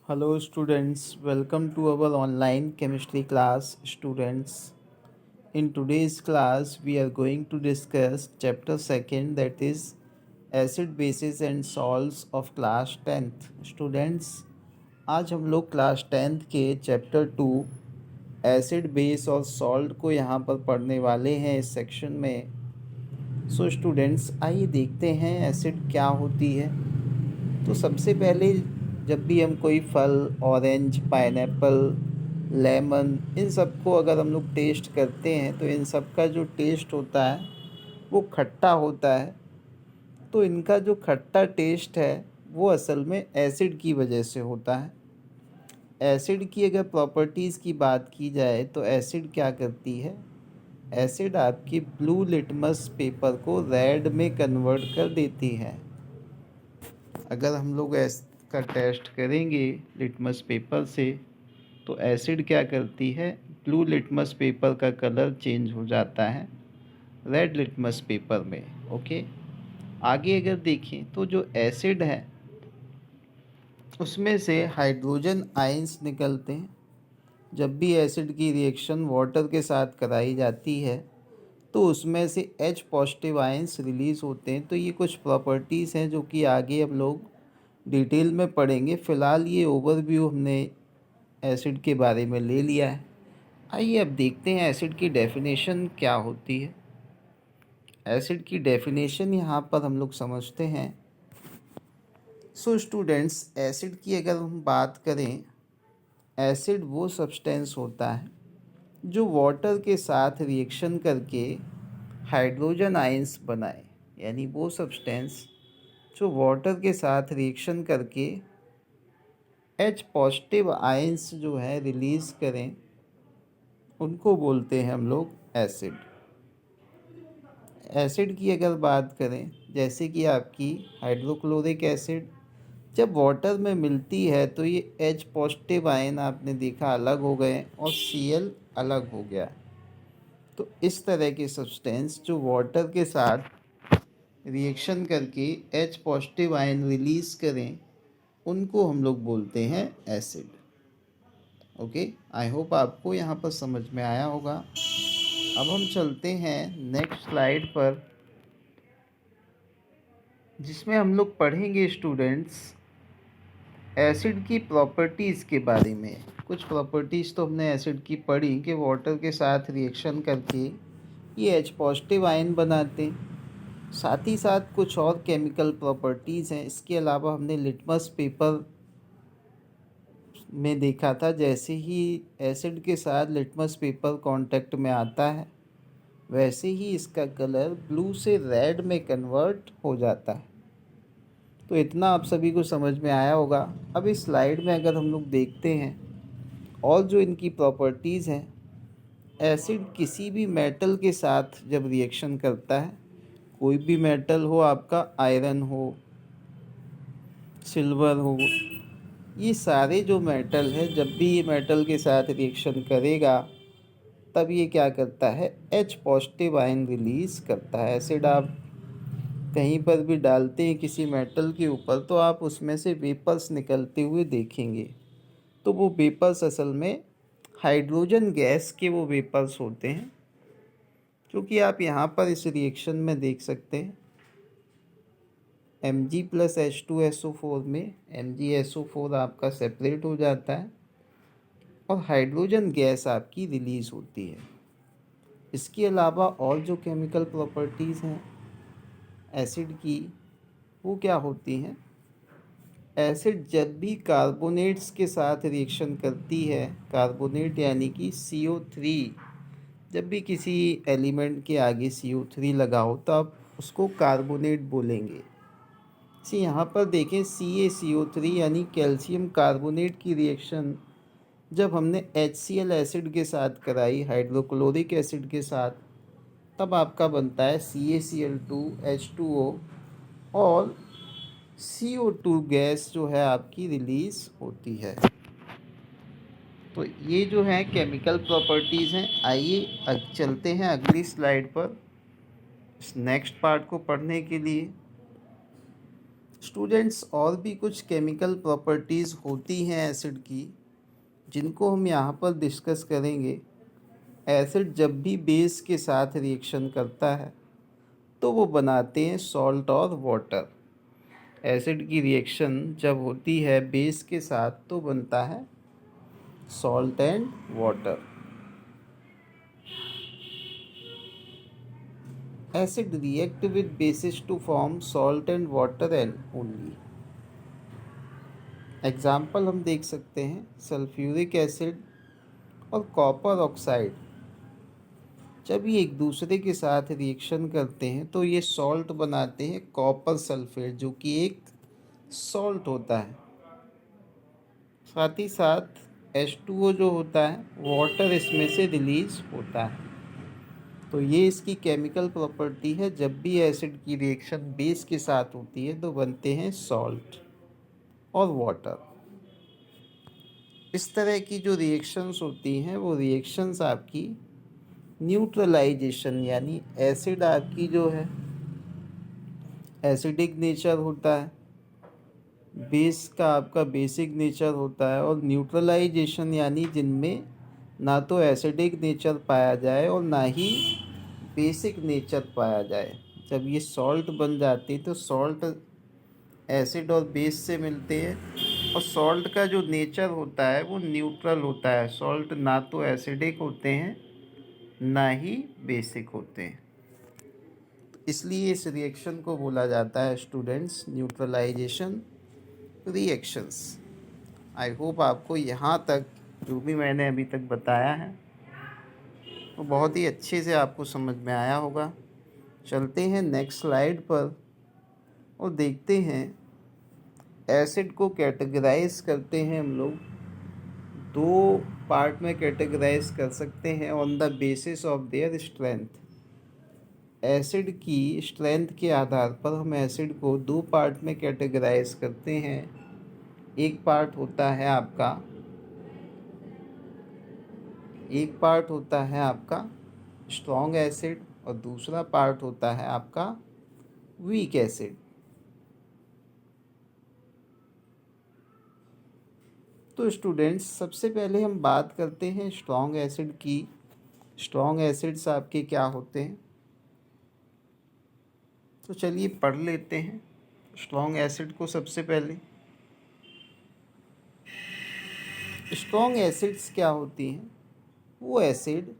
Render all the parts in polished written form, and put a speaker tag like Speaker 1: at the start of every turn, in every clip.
Speaker 1: Hello students, welcome to our online chemistry class students. In today's class we are going to discuss chapter 2nd, that is acid bases and salts of class 10th. Students, आज हम लोग class 10th के chapter 2 acid base और salt को यहाँ पर पढ़ने वाले हैं इस सेक्शन में। सो स्टूडेंट्स, आइए देखते हैं एसिड क्या होती है। तो सबसे पहले जब भी हम कोई फल, ऑरेंज, पाइनएप्पल, लेमन, इन सब को अगर हम लोग टेस्ट करते हैं तो इन सब का जो टेस्ट होता है वो खट्टा होता है। तो इनका जो खट्टा टेस्ट है वो असल में एसिड की वजह से होता है। एसिड की अगर प्रॉपर्टीज़ की बात की जाए तो एसिड क्या करती है, एसिड आपकी ब्लू लिटमस पेपर को रेड में कन्वर्ट कर देती है। अगर हम लोग इसका टेस्ट करेंगे लिटमस पेपर से तो एसिड क्या करती है, ब्लू लिटमस पेपर का कलर चेंज हो जाता है रेड लिटमस पेपर में। ओके, आगे अगर देखें तो जो एसिड है उसमें से हाइड्रोजन आयंस निकलते हैं। जब भी एसिड की रिएक्शन वाटर के साथ कराई जाती है तो उसमें से H पॉजिटिव आयंस रिलीज़ होते हैं। तो ये कुछ प्रॉपर्टीज़ हैं जो कि आगे हम लोग डिटेल में पढ़ेंगे। फ़िलहाल ये ओवरव्यू हमने एसिड के बारे में ले लिया है। आइए अब देखते हैं एसिड की डेफिनेशन क्या होती है। एसिड की डेफिनेशन यहाँ पर हम लोग समझते हैं। सो स्टूडेंट्स, एसिड की अगर हम बात करें, एसिड वो सब्सटेंस होता है जो वाटर के साथ रिएक्शन करके हाइड्रोजन आयंस बनाए। यानी वो सब्सटेंस जो वाटर के साथ रिएक्शन करके H पॉजिटिव आयंस जो है रिलीज़ करें, उनको बोलते हैं हम लोग एसिड। एसिड की अगर बात करें, जैसे कि आपकी हाइड्रोक्लोरिक एसिड जब वाटर में मिलती है तो ये H पॉजिटिव आयन आपने देखा अलग हो गए और Cl अलग हो गया। तो इस तरह के सब्सटेंस जो वाटर के साथ रिएक्शन करके H पॉजिटिव आयन रिलीज़ करें, उनको हम लोग बोलते हैं एसिड। ओके, आई होप आपको यहाँ पर समझ में आया होगा। अब हम चलते हैं नेक्स्ट स्लाइड पर, जिसमें हम लोग पढ़ेंगे स्टूडेंट्स एसिड की प्रॉपर्टीज़ के बारे में। कुछ प्रॉपर्टीज़ तो हमने एसिड की पढ़ी कि वाटर के साथ रिएक्शन करके ये H पॉजिटिव आयन बनाते हैं। साथ ही साथ कुछ और केमिकल प्रॉपर्टीज़ हैं। इसके अलावा हमने लिटमस पेपर में देखा था, जैसे ही एसिड के साथ लिटमस पेपर कांटेक्ट में आता है वैसे ही इसका कलर ब्लू से रेड में कन्वर्ट हो जाता है। तो इतना आप सभी को समझ में आया होगा। अब इस स्लाइड में अगर हम लोग देखते हैं और जो इनकी प्रॉपर्टीज़ हैं, एसिड किसी भी मेटल के साथ जब रिएक्शन करता है, कोई भी मेटल हो, आपका आयरन हो, सिल्वर हो, ये सारे जो मेटल है, जब भी ये मेटल के साथ रिएक्शन करेगा तब ये क्या करता है, H पॉजिटिव आयन रिलीज़ करता है। एसिड आप कहीं पर भी डालते हैं किसी मेटल के ऊपर तो आप उसमें से वेपर्स निकलते हुए देखेंगे। तो वो वेपर्स असल में हाइड्रोजन गैस के वो वेपर्स होते हैं, जो कि आप यहाँ पर इस रिएक्शन में देख सकते हैं। Mg प्लस H2SO4 में MgSO4 आपका सेपरेट हो जाता है और हाइड्रोजन गैस आपकी रिलीज़ होती है। इसके अलावा और जो केमिकल प्रॉपर्टीज़ हैं एसिड की, वो क्या होती हैं, एसिड जब भी कार्बोनेट्स के साथ रिएक्शन करती है, कार्बोनेट यानी कि CO3, जब भी किसी एलिमेंट के आगे CO3 लगा हो तो आप उसको कार्बोनेट बोलेंगे। इसी यहाँ पर देखें, CaCO3 यानी कैल्शियम कार्बोनेट की रिएक्शन जब हमने HCl एसिड के साथ कराई, हाइड्रोक्लोरिक एसिड के साथ, तब आपका बनता है CaCl2 H2O और CO2 गैस जो है आपकी रिलीज़ होती है। तो ये जो है केमिकल प्रॉपर्टीज़ हैं। आइए चलते हैं अगली स्लाइड पर इस नेक्स्ट पार्ट को पढ़ने के लिए। स्टूडेंट्स, और भी कुछ केमिकल प्रॉपर्टीज़ होती हैं एसिड की, जिनको हम यहाँ पर डिस्कस करेंगे। एसिड जब भी बेस के साथ रिएक्शन करता है तो वो बनाते हैं सॉल्ट और वाटर। एसिड की रिएक्शन जब होती है बेस के साथ तो बनता है salt and water. Acid react with bases to form salt and water and only। Example हम देख सकते हैं सल्फ्यूरिक एसिड और कॉपर ऑक्साइड। जब ये एक दूसरे के साथ रिएक्शन करते हैं तो ये सॉल्ट बनाते हैं कॉपर सल्फेट, जो कि एक सॉल्ट होता है। साथ ही साथ H2O जो होता है वाटर इसमें से रिलीज होता है। तो ये इसकी केमिकल प्रॉपर्टी है। जब भी एसिड की रिएक्शन बेस के साथ होती है तो बनते हैं सॉल्ट और वाटर। इस तरह की जो रिएक्शंस होती हैं वो रिएक्शंस आपकी न्यूट्रलाइजेशन, यानी एसिड आपकी जो है एसिडिक नेचर होता है, बेस का आपका बेसिक नेचर होता है, और न्यूट्रलाइजेशन यानी जिनमें ना तो एसिडिक नेचर पाया जाए और ना ही बेसिक नेचर पाया जाए। जब ये सॉल्ट बन जाती है तो सॉल्ट एसिड और बेस से मिलते हैं, और सॉल्ट का जो नेचर होता है वो न्यूट्रल होता है। सॉल्ट ना तो एसिडिक होते हैं ना ही बेसिक होते हैं। इसलिए इस रिएक्शन को बोला जाता है students neutralization reactions. I hope आपको यहाँ तक जो भी मैंने अभी तक बताया है वो बहुत ही अच्छे से आपको समझ में आया होगा। चलते हैं नेक्स्ट स्लाइड पर और देखते हैं एसिड को कैटेगराइज करते हैं हम लोग। दो पार्ट में कैटेगराइज कर सकते हैं on the basis of their strength. Acid की स्ट्रेंथ के आधार पर हम एसिड को दो पार्ट में कैटेगराइज करते हैं। एक पार्ट होता है आपका स्ट्रॉन्ग एसिड और दूसरा पार्ट होता है आपका वीक एसिड। तो स्टूडेंट्स, सबसे पहले हम बात करते हैं स्ट्रॉन्ग एसिड की। स्ट्रॉन्ग एसिड्स आपके क्या होते हैं, तो चलिए पढ़ लेते हैं स्ट्रॉन्ग एसिड को। सबसे पहले स्ट्रॉन्ग एसिड्स क्या होती हैं? वो एसिड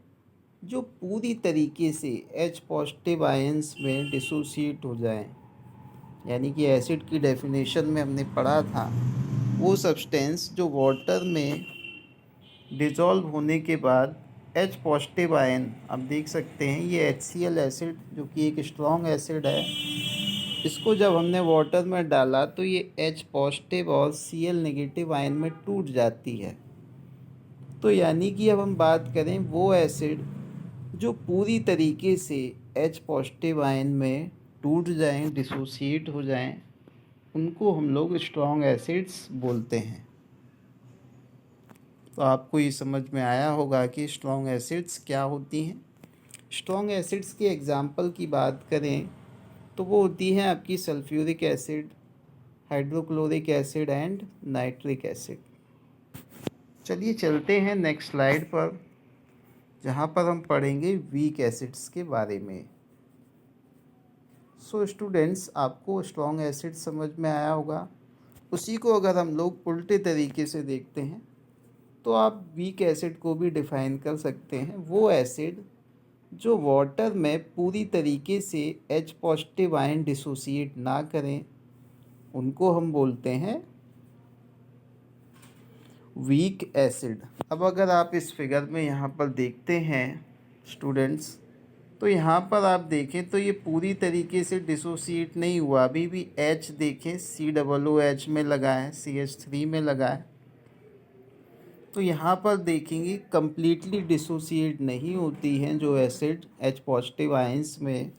Speaker 1: जो पूरी तरीके से H पॉजिटिव आयंस में डिसोसिएट हो जाएं, यानी कि एसिड की डेफिनेशन में हमने पढ़ा था वो सब्सटेंस जो वाटर में डिज़ोल्व होने के बाद H पॉजिटिव आयन, आप देख सकते हैं ये HCl एसिड जो कि एक स्ट्रॉन्ग एसिड है, इसको जब हमने वाटर में डाला तो ये H पॉजिटिव और Cl नेगेटिव आयन में टूट जाती है। तो यानी कि अब हम बात करें वो एसिड जो पूरी तरीके से H पॉजिटिव आयन में टूट जाएं, डिसोसिएट हो जाएं, उनको हम लोग स्ट्रॉन्ग एसिड्स बोलते हैं। तो आपको ये समझ में आया होगा कि स्ट्रॉन्ग एसिड्स क्या होती हैं। स्ट्रॉन्ग एसिड्स के एग्जाम्पल की बात करें तो वो होती हैं आपकी sulphuric acid, hydrochloric acid and nitric acid. चलिए चलते हैं नेक्स्ट स्लाइड पर, जहाँ पर हम पढ़ेंगे वीक एसिड्स के बारे में। सो स्टूडेंट्स, आपको स्ट्रॉन्ग एसिड समझ में आया होगा। उसी को अगर हम लोग उल्टे तरीके से देखते हैं तो आप वीक एसिड को भी डिफाइन कर सकते हैं। वो एसिड जो वाटर में पूरी तरीके से H पॉजिटिव आयन डिसोसिएट ना करें, उनको हम बोलते हैं वीक एसिड। अब अगर आप इस फिगर में यहाँ पर देखते हैं स्टूडेंट्स, तो यहाँ पर आप देखें तो ये पूरी तरीके से डिसोसिएट नहीं हुआ। अभी भी H देखें COOH में लगा है, CH3 में लगा है। तो यहाँ पर देखेंगे कम्प्लीटली डिसोसिएट नहीं होती हैं जो एसिड H पॉजिटिव आयंस में,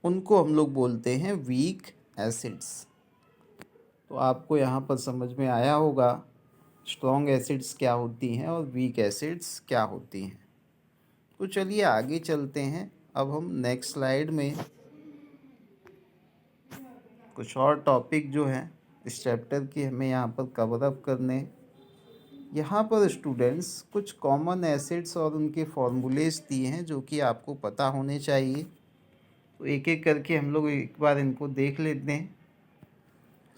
Speaker 1: उनको हम लोग बोलते हैं वीक एसिड्स। तो आपको यहाँ पर समझ में आया होगा स्ट्रॉन्ग एसिड्स क्या होती हैं और वीक एसिड्स क्या होती हैं। तो चलिए आगे चलते हैं। अब हम नेक्स्ट स्लाइड में कुछ और टॉपिक जो हैं इस चैप्टर के हमें यहाँ पर कवर अप करने। यहाँ पर स्टूडेंट्स कुछ कॉमन एसिड्स और उनके फॉर्मूलेस दिए हैं जो कि आपको पता होने चाहिए। तो एक एक करके हम लोग एक बार इनको देख लेते हैं।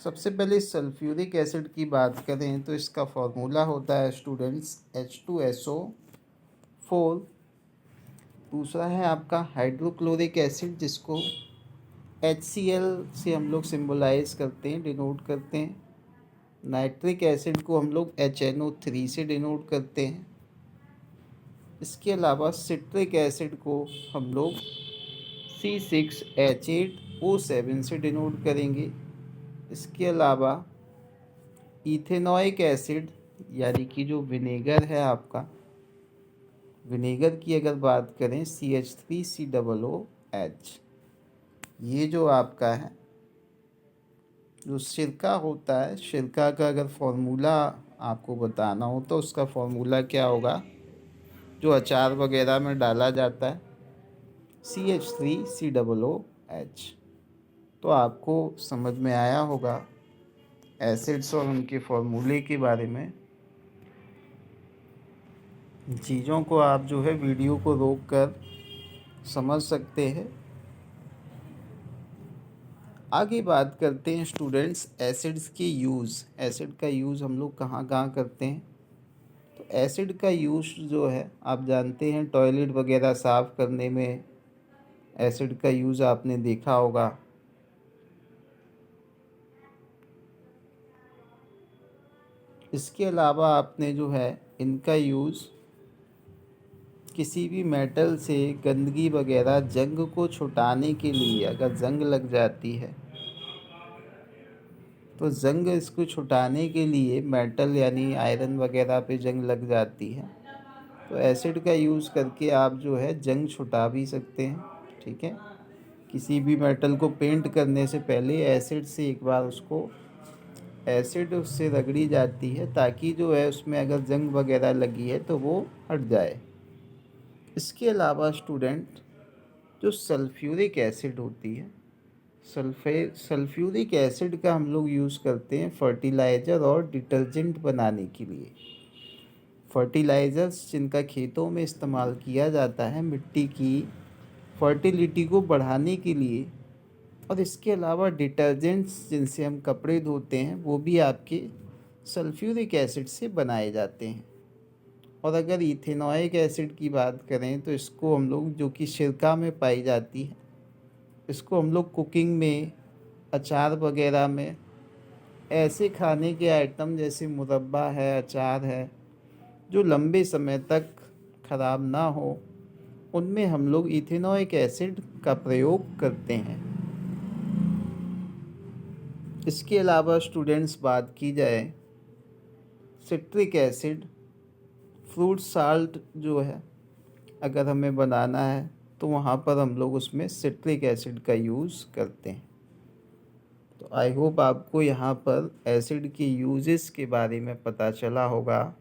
Speaker 1: सबसे पहले सल्फ्यूरिक एसिड की बात करें तो इसका फॉर्मूला होता है स्टूडेंट्स H2SO4। दूसरा है आपका हाइड्रोक्लोरिक एसिड जिसको HCl से हम लोग सिम्बलाइज करते हैं, डिनोट करते हैं। नाइट्रिक एसिड को हम लोग HNO3 से डिनोट करते हैं। इसके अलावा सिट्रिक एसिड को हम लोग C6H8O7 से डिनोट करेंगे। इसके अलावा इथेनॉइक एसिड यानी कि जो विनेगर है आपका, विनेगर की अगर बात करें CH3COOH। ये जो आपका है जो सिरका होता है, सिरका का अगर फॉर्मूला आपको बताना हो तो उसका फॉर्मूला क्या होगा, जो अचार वगैरह में डाला जाता है, CH3COOH। तो आपको समझ में आया होगा एसिड्स और उनके फॉर्मूले के बारे में। चीज़ों को आप जो है वीडियो को रोक कर समझ सकते हैं। आगे बात करते हैं स्टूडेंट्स एसिड्स के यूज़। एसिड का यूज़ हम लोग कहाँ कहाँ करते हैं। तो एसिड का यूज़ जो है आप जानते हैं, टॉयलेट वगैरह साफ़ करने में एसिड का यूज़ आपने देखा होगा। इसके अलावा आपने जो है इनका यूज़ किसी भी मेटल से गंदगी वगैरह जंग को छुटाने के लिए, अगर जंग लग जाती है तो जंग इसको छुटाने के लिए, मेटल यानी आयरन वगैरह पे जंग लग जाती है तो एसिड का यूज़ करके आप जो है जंग छुटा भी सकते हैं। ठीक है, किसी भी मेटल को पेंट करने से पहले एसिड से एक बार उसको एसिड उससे रगड़ी जाती है ताकि जो है उसमें अगर जंग वगैरह लगी है तो वो हट जाए। इसके अलावा स्टूडेंट जो सल्फ्यूरिक एसिड होती है, सल्फ्यूरिक एसिड का हम लोग यूज़ करते हैं फर्टिलाइज़र और डिटर्जेंट बनाने के लिए। फर्टिलाइज़र्स जिनका खेतों में इस्तेमाल किया जाता है मिट्टी की फर्टिलिटी को बढ़ाने के लिए, और इसके अलावा डिटर्जेंट्स जिनसे हम कपड़े धोते हैं वो भी आपके सल्फ्यूरिक एसिड से बनाए जाते हैं। और अगर इथेनॉइक एसिड की बात करें तो इसको हम लोग, जो कि सिरका में पाई जाती है, इसको हम लोग कुकिंग में, अचार वगैरह में, ऐसे खाने के आइटम जैसे मुरब्बा है, अचार है, जो लंबे समय तक ख़राब ना हो, उनमें हम लोग इथेनॉइक एसिड का प्रयोग करते हैं। इसके अलावा स्टूडेंट्स बात की जाए सिट्रिक एसिड, फ्रूट साल्ट जो है अगर हमें बनाना है तो वहाँ पर हम लोग उसमें सिट्रिक एसिड का यूज़ करते हैं। तो आई होप आपको यहाँ पर एसिड के यूजेस के बारे में पता चला होगा।